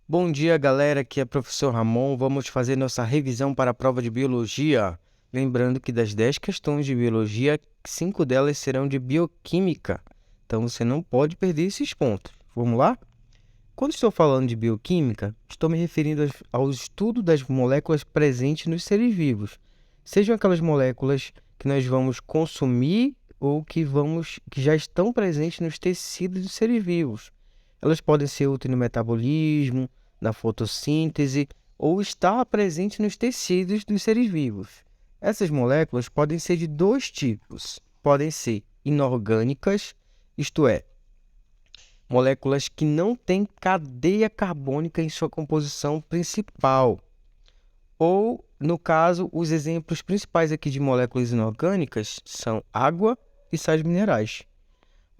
Bom dia, galera. Aqui é o professor Ramon. Vamos fazer nossa revisão para a prova de biologia. Lembrando que das 10 questões de biologia, 5 delas serão de bioquímica. Então você não pode perder esses pontos. Vamos lá? Quando estou falando de bioquímica, estou me referindo ao estudo das moléculas presentes nos seres vivos. Sejam aquelas moléculas que nós vamos consumir ou que já estão presentes nos tecidos dos seres vivos. Elas podem ser úteis no metabolismo, na fotossíntese ou estar presentes nos tecidos dos seres vivos. Essas moléculas podem ser de dois tipos. Podem ser inorgânicas, isto é, moléculas que não têm cadeia carbônica em sua composição principal. Ou, no caso, os exemplos principais aqui de moléculas inorgânicas são água e sais minerais.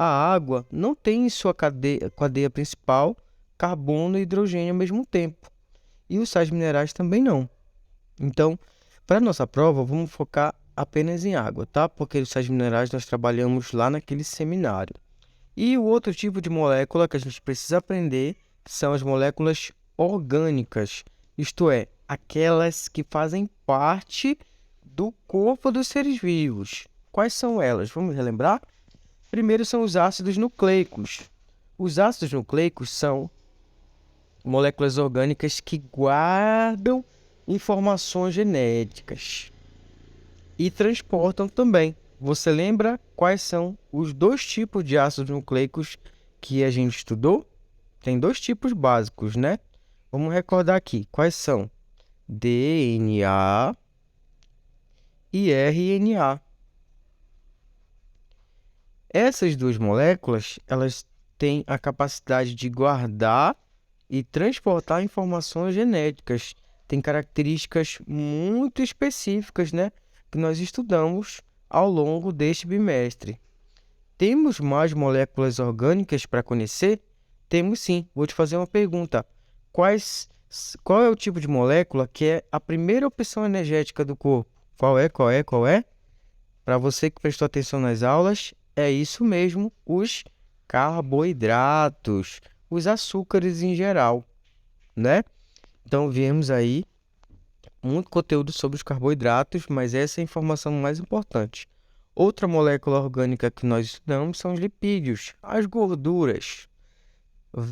A água não tem em sua cadeia principal carbono e hidrogênio ao mesmo tempo. E os sais minerais também não. Então, para a nossa prova, vamos focar apenas em água, tá? Porque os sais minerais nós trabalhamos lá naquele seminário. E o outro tipo de molécula que a gente precisa aprender são as moléculas orgânicas, isto é, aquelas que fazem parte do corpo dos seres vivos. Quais são elas? Vamos relembrar? Primeiro são os ácidos nucleicos. Os ácidos nucleicos são moléculas orgânicas que guardam informações genéticas e transportam também. Você lembra quais são os dois tipos de ácidos nucleicos que a gente estudou? Tem dois tipos básicos, né? Vamos recordar aqui. Quais são? DNA e RNA. Essas duas moléculas, elas têm a capacidade de guardar e transportar informações genéticas. Tem características muito específicas, né, que nós estudamos ao longo deste bimestre. Temos mais moléculas orgânicas para conhecer? Temos sim. Vou te fazer uma pergunta. Qual é o tipo de molécula que é a primeira opção energética do corpo? Qual é? Para você que prestou atenção nas aulas, é isso mesmo, os carboidratos, os açúcares em geral, né? Então, viemos aí muito conteúdo sobre os carboidratos, mas essa é a informação mais importante. Outra molécula orgânica que nós estudamos são os lipídios, as gorduras.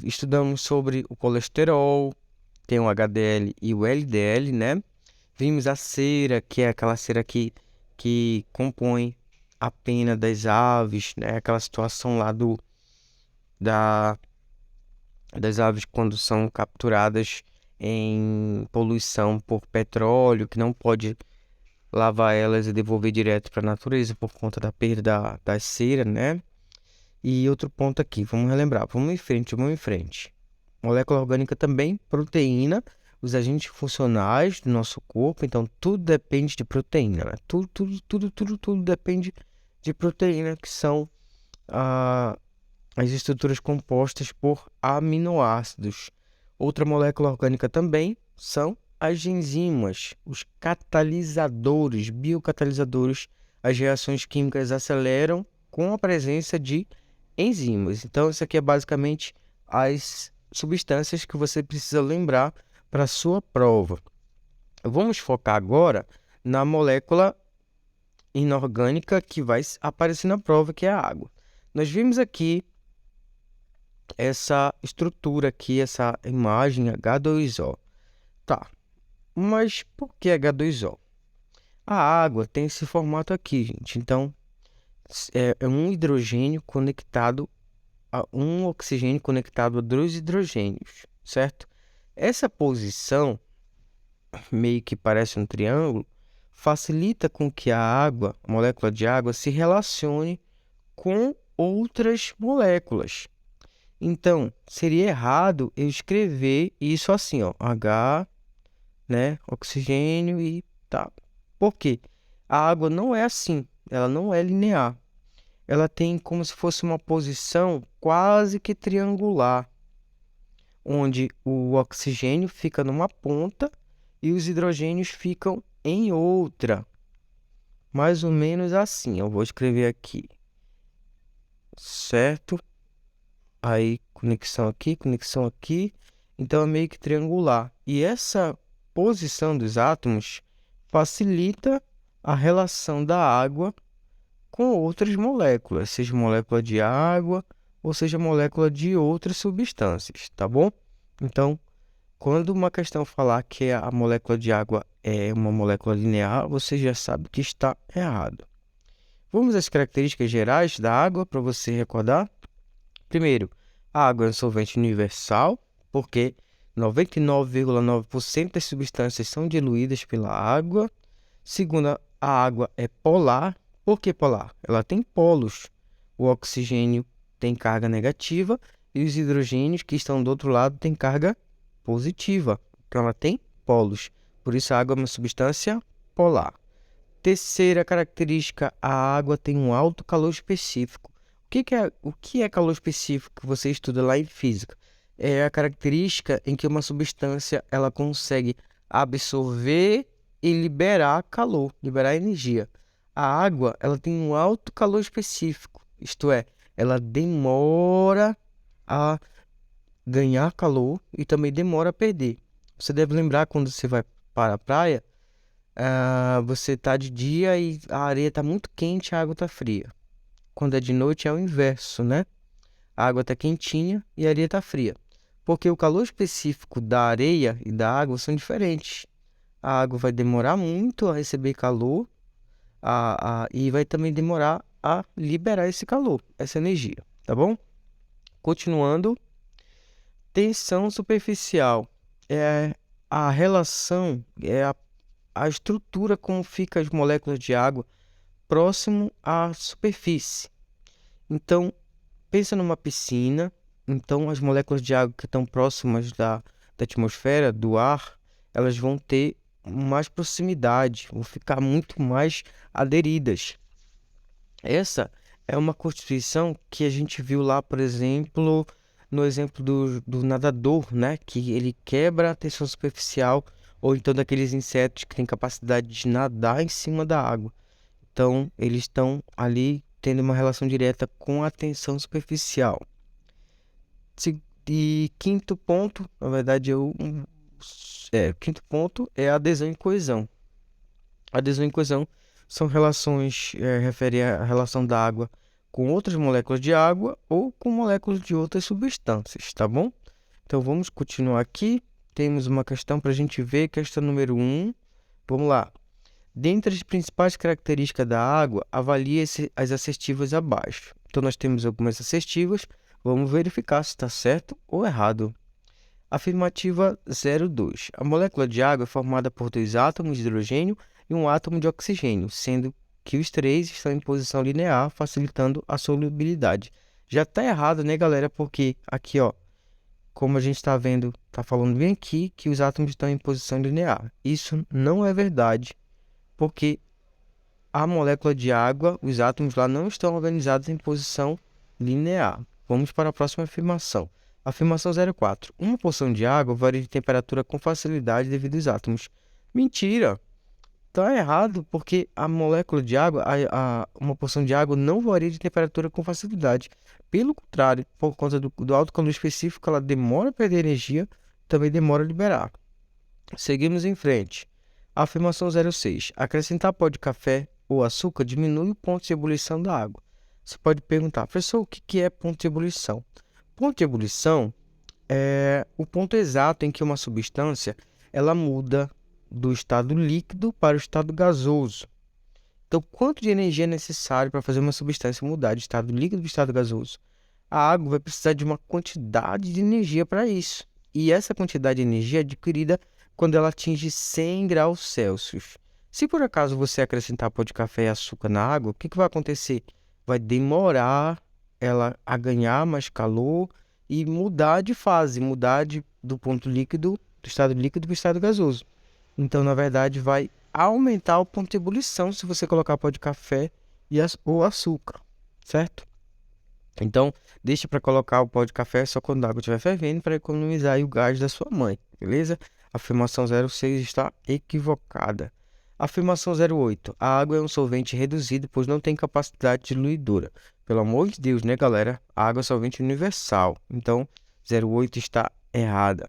Estudamos sobre o colesterol, tem o HDL e o LDL, né? Vimos a cera, que é aquela cera que compõe a pena das aves, né? Aquela situação lá da, das aves quando são capturadas em poluição por petróleo, que não pode lavar elas e devolver direto para a natureza por conta da perda da cera, né? E outro ponto aqui, vamos relembrar, vamos em frente. Molécula orgânica também, proteína, os agentes funcionais do nosso corpo, então tudo depende de proteína, né? Tudo depende de proteína, que são as estruturas compostas por aminoácidos. Outra molécula orgânica também são as enzimas, os catalisadores, biocatalisadores. As reações químicas aceleram com a presença de enzimas. Então, isso aqui é basicamente as substâncias que você precisa lembrar para a sua prova. Vamos focar agora na molécula inorgânica que vai aparecer na prova, que é a água. Nós vimos aqui essa estrutura aqui, essa imagem H2O. Tá, mas por que H2O? A água tem esse formato aqui, gente. Então, é um hidrogênio conectado a um oxigênio conectado a dois hidrogênios, certo? Essa posição, meio que parece um triângulo, facilita com que a água, a molécula de água, se relacione com outras moléculas. Então, seria errado eu escrever isso assim, ó, H, né, oxigênio e tá. Por quê? A água não é assim, ela não é linear. Ela tem como se fosse uma posição quase que triangular, onde o oxigênio fica numa ponta e os hidrogênios ficam em outra. Mais ou menos assim, eu vou escrever aqui, certo? Aí, conexão aqui, Então é meio que triangular. E essa posição dos átomos facilita a relação da água com outras moléculas, seja molécula de água ou seja molécula de outras substâncias, tá bom? Então, quando uma questão falar que a molécula de água é uma molécula linear, você já sabe que está errado. Vamos às características gerais da água para você recordar. Primeiro, a água é um solvente universal, porque 99,9% das substâncias são diluídas pela água. Segundo, a água é polar. Por que polar? Ela tem polos. O oxigênio tem carga negativa e os hidrogênios que estão do outro lado têm carga positiva. Então, ela tem polos. Por isso, a água é uma substância polar. Terceira característica, a água tem um alto calor específico. O que é calor específico que você estuda lá em física? É a característica em que uma substância ela consegue absorver e liberar calor, liberar energia. A água ela tem um alto calor específico, isto é, ela demora a ganhar calor e também demora a perder. Você deve lembrar quando você vai para a praia, você está de dia e a areia está muito quente, a água está fria. Quando é de noite é o inverso, né? A água está quentinha e a areia está fria. Porque o calor específico da areia e da água são diferentes. A água vai demorar muito a receber calor e vai também demorar a liberar esse calor, essa energia, tá bom? Continuando, tensão superficial é a relação, a estrutura como fica as moléculas de água próximo à superfície. Então, pensa numa piscina, então as moléculas de água que estão próximas da atmosfera, do ar, elas vão ter mais proximidade, vão ficar muito mais aderidas. Essa é uma constituição que a gente viu lá, por exemplo, no exemplo do nadador, né? Que ele quebra a tensão superficial, ou então daqueles insetos que têm capacidade de nadar em cima da água. Então, eles estão ali tendo uma relação direta com a tensão superficial. E quinto ponto, na verdade, quinto ponto é a adesão e coesão. Adesão e coesão são relações, referem à relação da água com outras moléculas de água ou com moléculas de outras substâncias, tá bom? Então, vamos continuar aqui. Temos uma questão para a gente ver, questão número 1. Vamos lá. Dentre as principais características da água, avalie as assertivas abaixo. Então, nós temos algumas assertivas. Vamos verificar se está certo ou errado. Afirmativa 02. A molécula de água é formada por 2 átomos de hidrogênio e um átomo de oxigênio, sendo que os 3 estão em posição linear, facilitando a solubilidade. Já está errado, né, galera? Porque aqui, ó, como a gente está vendo, está falando bem aqui que os átomos estão em posição linear. Isso não é verdade, porque a molécula de água, os átomos lá não estão organizados em posição linear. Vamos para a próxima afirmação. Afirmação 04. Uma porção de água varia de temperatura com facilidade devido aos átomos. Mentira! Está errado, porque a molécula de água, uma porção de água não varia de temperatura com facilidade. Pelo contrário, por conta do alto calor específico, ela demora a perder energia, também demora a liberar. Seguimos em frente. Afirmação 06. Acrescentar pó de café ou açúcar diminui o ponto de ebulição da água. Você pode perguntar, professor, o que é ponto de ebulição? Ponto de ebulição é o ponto exato em que uma substância ela muda do estado líquido para o estado gasoso. Então, quanto de energia é necessário para fazer uma substância mudar de estado líquido para o estado gasoso? A água vai precisar de uma quantidade de energia para isso. E essa quantidade de energia é adquirida quando ela atinge 100 graus Celsius. Se por acaso você acrescentar pó de café e açúcar na água, o que vai acontecer? Vai demorar ela a ganhar mais calor e mudar de fase, do ponto líquido, do estado líquido para o estado gasoso. Então, na verdade, vai aumentar o ponto de ebulição se você colocar pó de café ou açúcar, certo? Então, deixa para colocar o pó de café só quando a água estiver fervendo para economizar aí o gás da sua mãe, beleza? Afirmação 06 está equivocada. Afirmação 08. A água é um solvente reduzido, pois não tem capacidade diluidora. Pelo amor de Deus, né, galera? A água é solvente universal. Então, 08 está errada.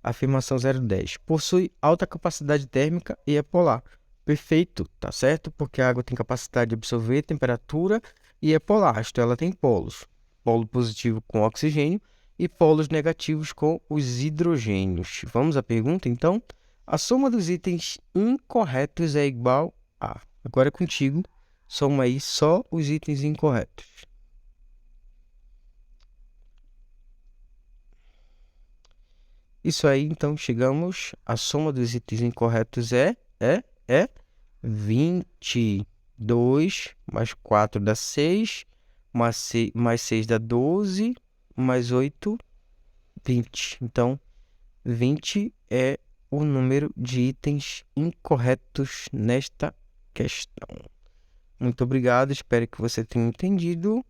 Afirmação 010. Possui alta capacidade térmica e é polar. Perfeito, tá certo? Porque a água tem capacidade de absorver temperatura e é polar, isto ela tem polos. Polo positivo com oxigênio e polos negativos com os hidrogênios. Vamos à pergunta, então? A soma dos itens incorretos é igual a... Agora é contigo, soma aí só os itens incorretos. Isso aí, então, chegamos... A soma dos itens incorretos é 22 mais 4 dá 6, mais 6 dá 12, mais 8, 20. Então, 20 é o número de itens incorretos nesta questão. Muito obrigado, espero que você tenha entendido.